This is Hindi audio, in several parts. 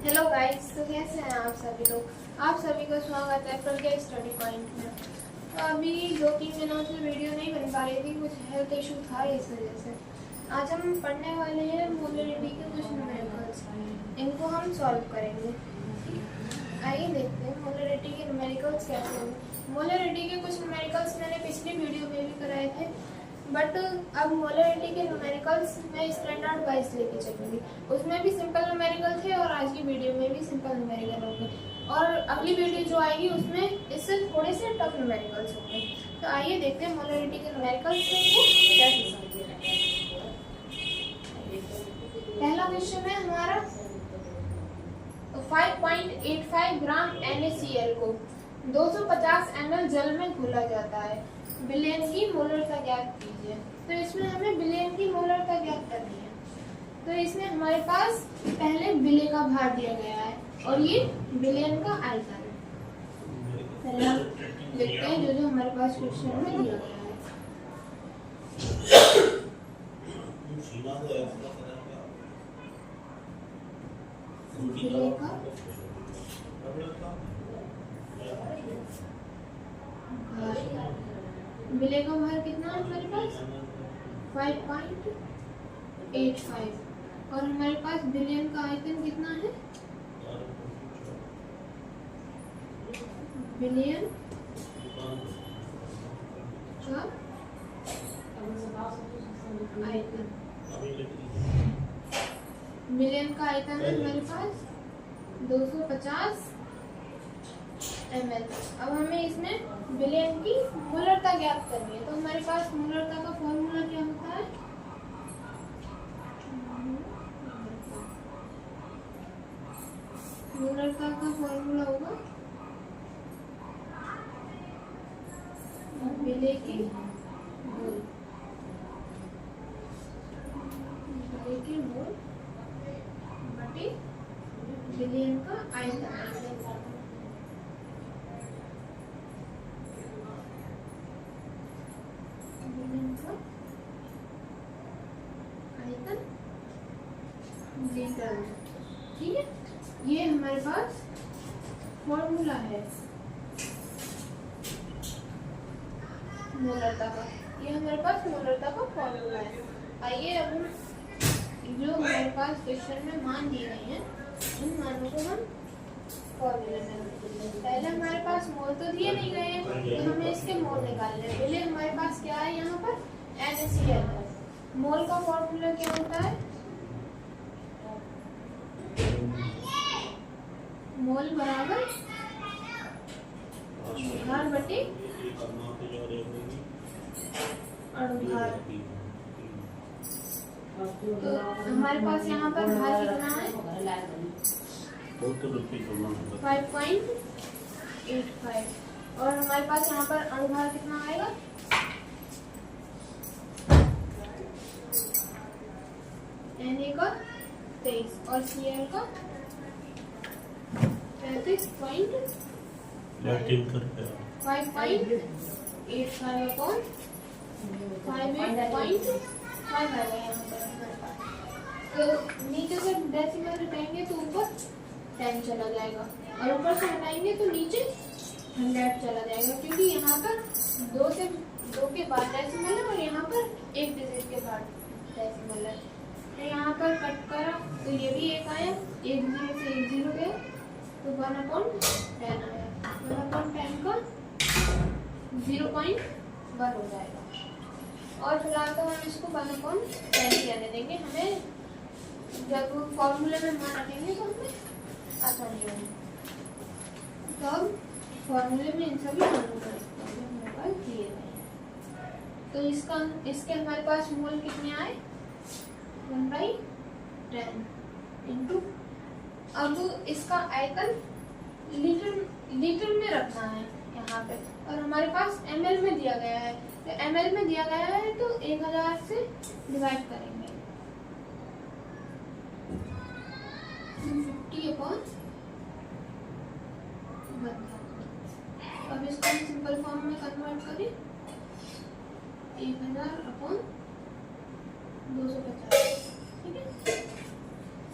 हेलो गाइस, तो कैसे हैं आप सभी लोग। आप सभी का स्वागत है प्रज्ञा स्टडी पॉइंट में। तो अभी 2-3 दिनों से वीडियो नहीं बन पा रही थी, कुछ हेल्थ इशू था इस वजह से। आज हम पढ़ने वाले हैं मोलरिटी के कुछ न्यूमेरिकल्स, इनको हम सॉल्व करेंगे। आइए देखते हैं मोलरिटी के न्यूमेरिकल्स कैसे होंगे। मोलरिटी के कुछ न्यूमेरिकल्स मैंने पिछली वीडियो में भी कराए थे, बट अब मोलरिटी के न्यूमेरिकल्स मैं स्टैंडर्ड वाइज लेके चलूँगी। उसमें भी सिंपल न्यूमेरिकल थे और आज की वीडियो में भी सिंपल न्यूमेरिकल होंगे, और अगली वीडियो जो आएगी उसमें इससे थोड़े से टफ न्यूमेरिकल्स होंगे। तो आइए देखते हैं मोलरिटी के न्यूमेरिकल्स को कैसे सॉल्व किया जाए। पहला क्वेश्चन है हमारा 5.85 ग्राम NaCl को 250 ml जल में घोला जाता है, विलयन की मोलरता ज्ञात कीजिए। तो इसमें हमें विलयन की मोलरता ज्ञात करनी है। तो इसमें हमारे पास पहले विलय का भार दिया गया है और ये विलयन का आयतन है। पहले हम देखते हैं जो हमारे पास क्वेश्चन में दिया गया है। विलय का विलय का भार कितना है हमारे पास 5.85, और हमारे पास विलयन का आयतन कितना है, विलयन का आयतन, विलयन का आयतन है हमारे पास 250 ml। अब हमें इसमें विलयन की मोलरता ज्ञात करनी है। तो हमारे पास मोलरता का फॉर्मूला क्या होता है, मोलरता का फॉर्मूला होगा विलय की मोल, विलय की मोल बटे विलयन का आयतन। लीटर, ठीक है। ये हमारे पास फॉर्मूला है मोलरता का, ये हमारे पास मोलरता का फॉर्मूला है। आइए अब हम जो हमारे पास क्वेश्चन में मान दिए गए हैं उन मानों को हम फॉर्मूले में, पहले हमारे पास मोल तो दिए नहीं गए हैं तो हमें इसके मोल निकालने हैं। पहले हमारे पास क्या है, यहाँ पर NaCl है। मोल का फॉर्मूला क्या होता है, मोल बराबर भार बटे अणुभार। तो हमारे पास यहाँ पर भार कितना है 5.85, और हमारे पास यहाँ पर अणुभार कितना आएगा, Na का 23 और Cl का 35.585 अपॉन 58.5 आएगा यहाँ पर हमारे पास। तो नीचे से डेसिमल हटाएंगे तो ऊपर 10 चला जाएगा, और ऊपर से हटाएंगे तो नीचे 100 चला जाएगा, क्योंकि यहाँ पर 2 के बाद डेसिमल है और यहाँ पर एक डिजिट के बाद डेसिमल है। तो यहाँ पर कट करा तो ये भी एक आया, 1 0 से 1 0 गया, तो 1/10 आया। 1/10 का 0.1 हो जाएगा, और फिलहाल तो हम इसको 1/10 ही आने देंगे। हमें जब फॉर्मूले में मान रखेंगे तो हमें आसानी होगी। तो अब फॉर्मूले में इन सभी मानों का हमारे पास दिए गए हैं। तो इसके हमारे पास मोल कितने आए 1/10 इंटू, अब इसका आयतन लीटर में रखना है यहाँ पे, और हमारे पास ml में दिया गया है। तो ml में दिया गया है तो 1000 से डिवाइड करेंगे, 250/1000। अब इसको हम सिंपल फॉर्म में कन्वर्ट करें, 1000/250, ठीक है।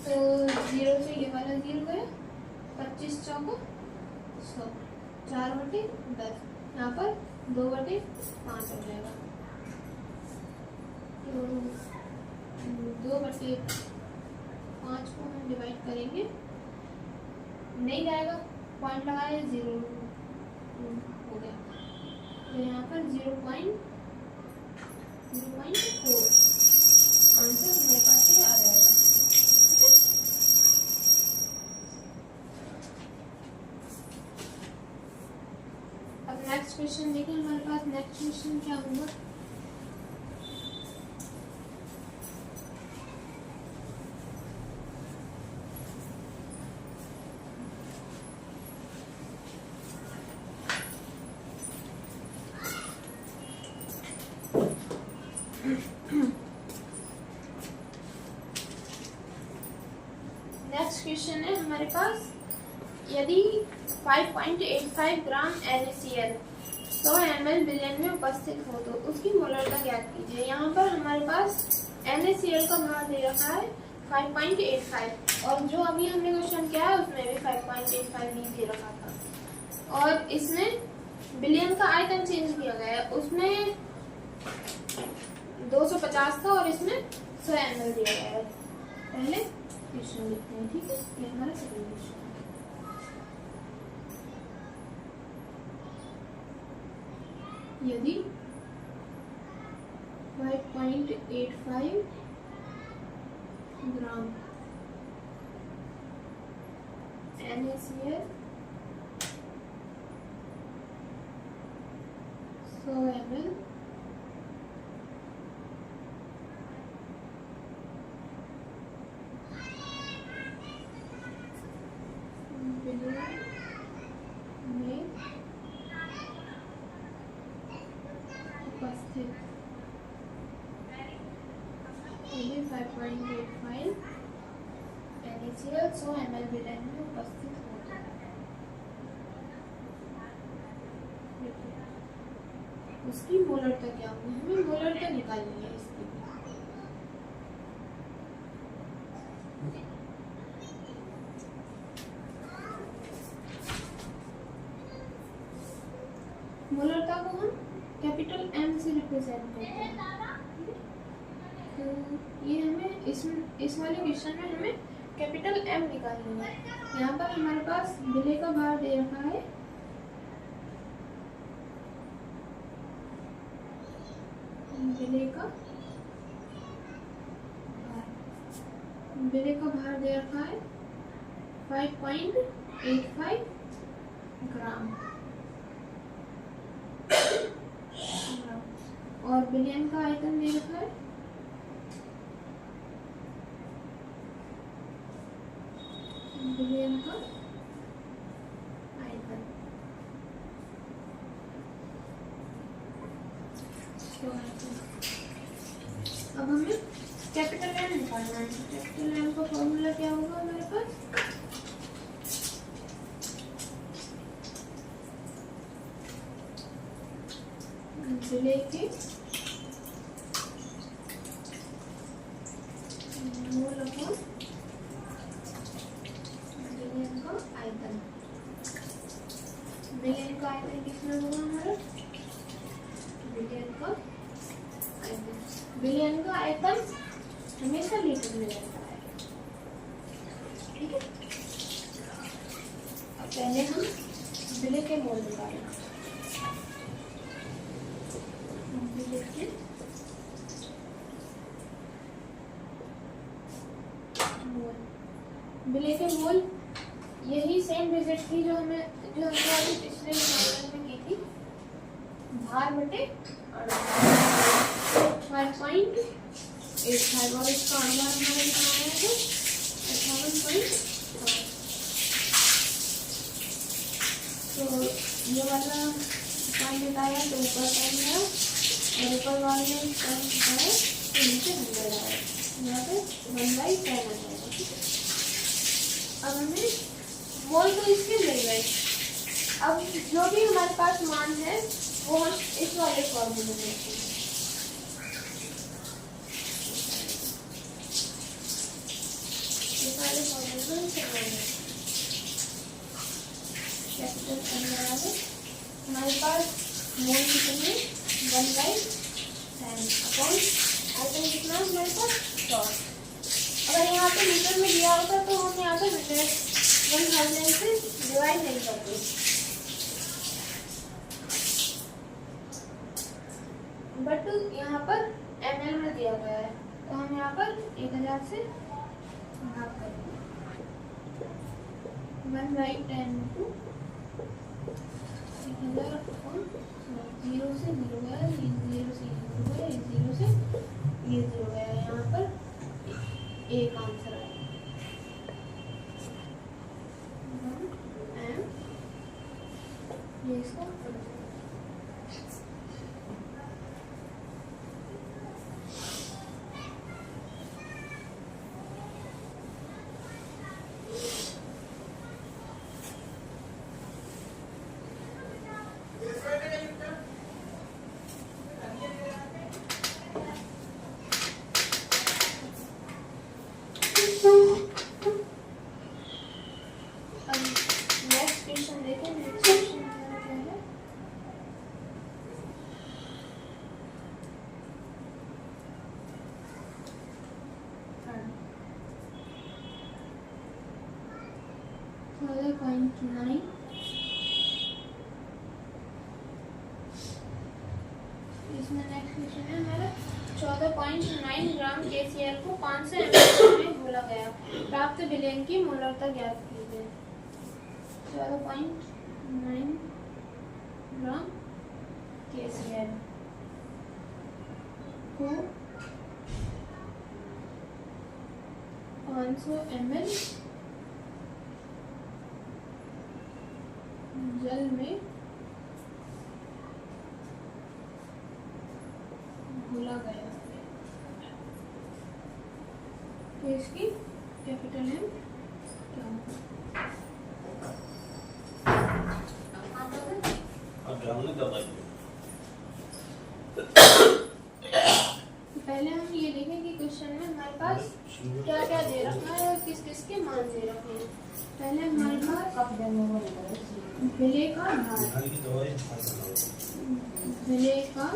तो 0 से ये वाला 0 गया, 25 चौको 100, 4/10, यहाँ पर 2/5 हो जाएगा, तो 2/5 को हम डिवाइड करेंगे, नहीं जाएगा, पॉइंट लगाए 0 हो गया, तो यहाँ पर 0.4 आंसर हमारे पास ये आ जाएगा। ठीक है, अब नेक्स्ट क्वेश्चन देखिए हमारे पास नेक्स्ट क्वेश्चन क्या होगा। नेक्स्ट क्वेश्चन है हमारे पास, यदि 5.85 ग्राम NaCl 100 ml विलयन में उपस्थित हो तो उसकी मोलरता ज्ञात कीजिए। यहाँ पर हमारे पास NaCl का भार दे रखा है 5.85 और जो अभी हमने क्वेश्चन किया है उसमें भी 5.85 ही दे रखा था, और इसमें विलयन का आयतन चेंज किया गया है, उसमें 250 था और इसमें 100 ml दिया गया है। पहले क्वेश्चन लिखते हैं, ठीक है, ये हमारा सेकंड क्वेश्चन है। यदि 5.85 ग्राम NaCl 100 ml में उपस्थित, 5.85 NaCl 100 ml विलयन में उपस्थित होता है, उसकी मोलरता क्या होगी, हमें मोलरता निकालनी है इसकी। मोलरता को हम कैपिटल M से रिप्रेजेंट करते हैं, तो ये हमें इस वाले क्वेश्चन में हमें कैपिटल M निकालनी है। यहाँ पर हमारे पास विलय का भार दे रखा है, विलय का भार दे रखा है 5.85 ग्राम और विलयन का आयतन दे रखा है विलयन का आयतन, अब हमें कैपिटल M निकालना है। कैपिटल M का फॉर्मूला क्या होगा हमारे पास, विलय के मोल अपॉन विलयन का आयतन। विलयन का आयतन कितना होगा हमारा, विलयन का आयतन हमेशा लीटर में रहता है। ठीक है, अब पहले हम विलय के मोल निकालेंगे। विलय के मोल यही सेम विजिट थी जो हमने अभी पिछले मॉडल में की थी, भार बटे 5.85 और इसका अनुपात हमारे कितना आया है 58.5। तो ये वाला पॉइंट बताया तो ऊपर पॉइंट है और ऊपर वाले पॉइंट बताया तो नीचे 100 आया, यहाँ पे 1/10 आ जाएगा। अब हमें मोल तो इसके मिल गए, अब जो भी हमारे पास मान है वो हम इस वाले फॉर्मूले में लिखेंगे। इस वाले फॉर्मूले में हमारे पास मोल कितने 1/10 अपॉन आयतन कितना हमारे पास 100। अगर यहाँ पे लीटर में दिया होता तो हम यहाँ पे 1000 से डिवाइड नहीं करते, बट यहाँ पर ml में दिया गया है तो हम यहाँ पर 1000 से भाग करेंगे। 1/10 टू 1000 अपॉन 0 से 0 गया, 0 से 0 गया, 0 से ये 0 गया, यहाँ पर एक आंसर आएगा। ये इसका नेक्स्ट क्वेश्चन देखें। नेक्स्ट क्वेश्चन क्या है? .9 इसमें नेक्स्ट क्वेश्चन है हमारा 14.9 ग्राम KCl को 500 ml में घोला गया, प्राप्त विलयन की मोलरता ज्ञात कीजिए। 14.9 ग्राम KCl को 500 ml जल में घोला गया, तो इसकी कैपिटल M क्या होगा? पहले हम ये देखें कि क्वेश्चन में हमारे पास क्या क्या दे रखा है और किस किस के मान दे रखे हैं। पहले हमारे पास विलय का भार, विलय का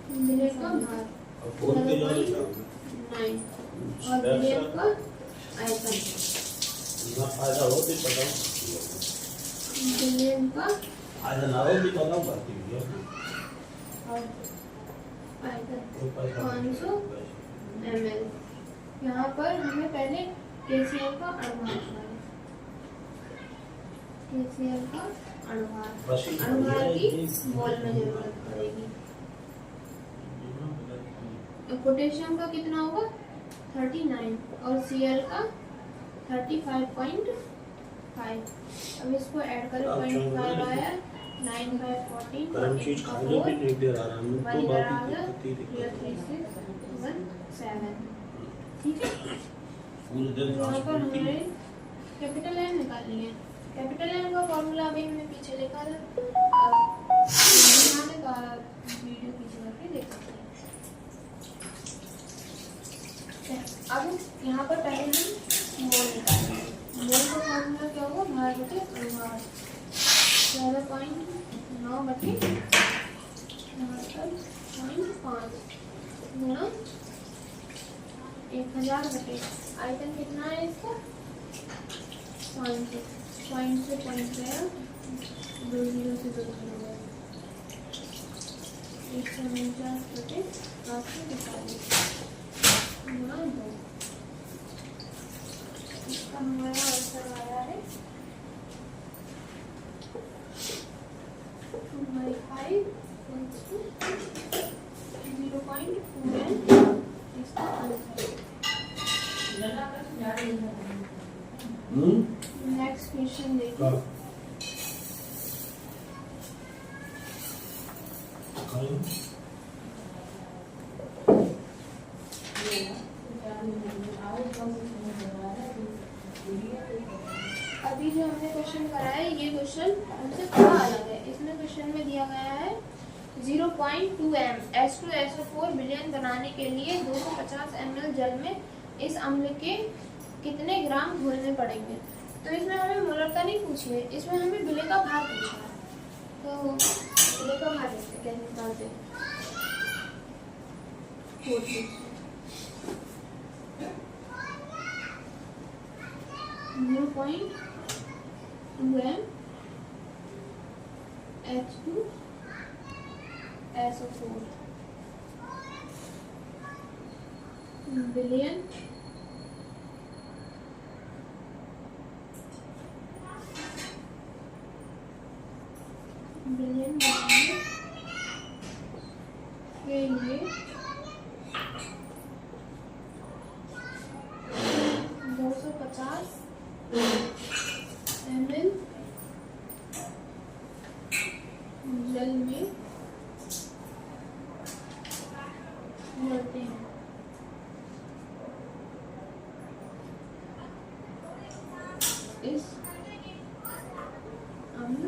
विलय का भार 9 और विलय का आयतन, विलय का आयतन 500 ml। यहाँ पर हमें पहले KCl का अणुभार है, KCl का अणुभार की मोल में जरूरत पड़ेगी। पोटेशियम का कितना होगा 39 और Cl का 35.5। अब इसको ऐड करें 0.5 आया, 9 5 14 ठीक है। यहाँ पर हमने कैपिटल M निकाल लिए। कैपिटल M का फॉर्मूला अभी हमने पीछे लिखा था, वीडियो पीछे करके देख सकते हैं। अब यहाँ पर पहले हम मोल निकालेंगे। मोल का फॉर्मूला क्या होगा, भार बटे अणुभार 14.9 बटे 5 गुणा 1000 बटे आयतन कितना है इसका 500, पॉइंट से पॉइंट गया, 2 0 से 2 0 गया, 149 बटे 845 गुणा 2। इसका हमारा आंसर आया है 2/5 0.2 इसका आंसर। नेक्स्ट क्वेश्चन देखिए। अभी जो हमने क्वेश्चन करा है ये क्वेश्चन हमसे थोड़ा अलग है। इसमें क्वेश्चन में दिया गया है 0.2 m H2SO4 विलयन बनाने के लिए 250 ml जल में इस अम्ल के कितने ग्राम घोलने पड़ेंगे। तो इसमें हमें मोलरता नहीं पूछी है, इसमें हमें विलेय का भार पूछा है। तो विलेय का भार देखते हैं कैसे निकालते हैं। 0.2 H2SO4 बिलियन बनाने के लिए 250 ml जल में घोलते हैं। इस अम्ल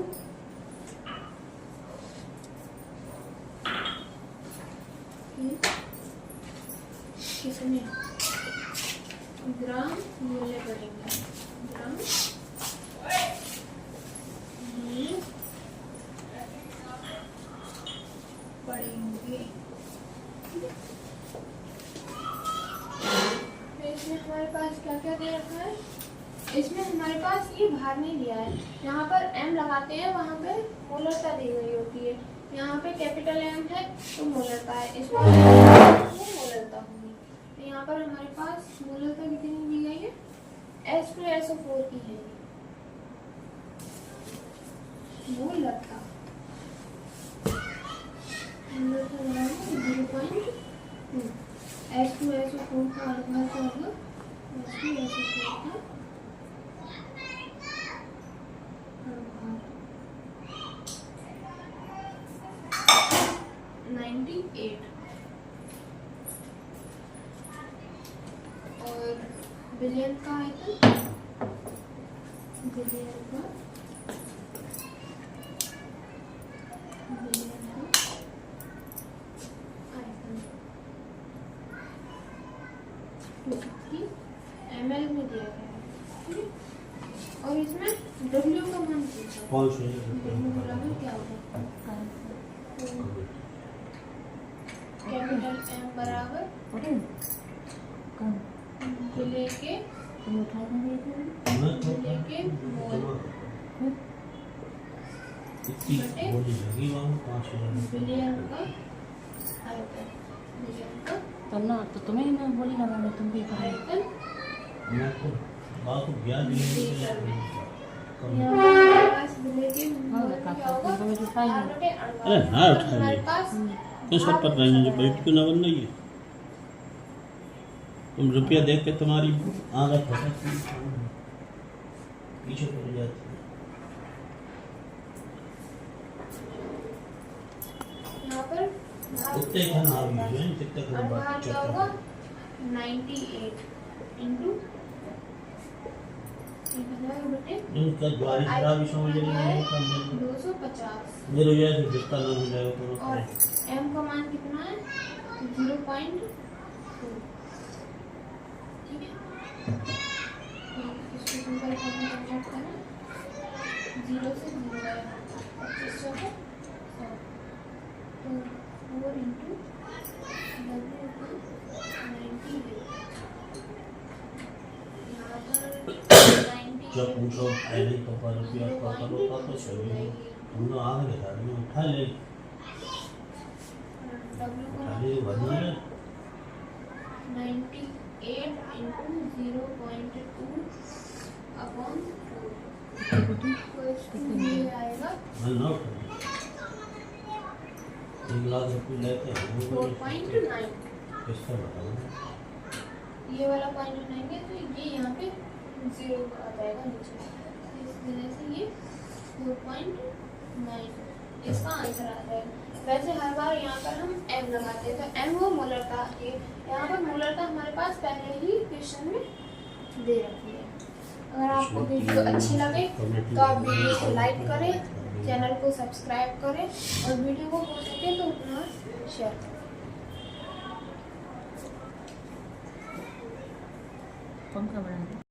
कितने ग्राम घोलने पड़ेंगे। ग्राम घोलने पड़ेंगे। इसमें हमारे पास क्या क्या दे रखा है। इसमें हमारे पास ये भार नहीं दिया है। यहाँ पर m लगाते हैं, वहाँ पे मोलरता दी गई होती है। यहाँ पे कैपिटल M है तो मोलरता है, इसमें मोलरता होगी। तो यहाँ पर हमारे पास मोलरता कितनी दी गई है, H2SO4 की है मोलरता। H2SO4 का अनुपात होगा H2SO4 का 98 और बिलियन का आयतन, बिलियन का आयतन 250 ml में दिया गया है। ठीक है, और इसमें W का मान पूछा है। W क्या होगा, कैपिटल M बराबर विलेय के मोल विलेय का आयतन, विलेय का तब ना तो तुम्हें ही मैं बोली लगाने, तुम भी करो। आयतन सब पर रही जो बैठ क्यों ना बन रही है। तुम रुपया देख के तुम्हारी आदत पीछे पड़ जाती है। यहाँ पर कितने खान आ गई है, कितने खान बात क्या होगा 98 इंटू इनका द्वारी खराब समझ रही 250 मेरे वजह से जितना ना हो जाएगा तो और m का मान कितना है 0.2। ठीक है, इसको सिंपल फॉर्म में कन्वर्ट करें, 0 से 0 है 25 तो 4 इंटू जब पूछो पहले तो पर रुपया का करो तो सही हम लोग आगे गाड़ी में उठा ले वरना 98 इंटू 0.2 अपॉन 4 ये आएगा मैं ना 1 लाख रुपये लेते हैं 4.9। किसका बताओ ये वाला पॉइंट उठाएंगे तो ये यहाँ पे 0 आ जाएगा नीचे, इस वजह से ये 4.9 इसका आंसर आ जाएगा। वैसे हर बार यहाँ पर हम m लगाते हैं तो m वो मोलरता आती है। यहाँ पर मोलरता हमारे पास पहले ही क्वेश्चन में दे रखी है। अगर आपको वीडियो अच्छी लगे तो आप वीडियो को लाइक करें, चैनल को सब्सक्राइब करें और वीडियो को हो सके तो उतना शेयर करें। पंखा बढ़ा दे।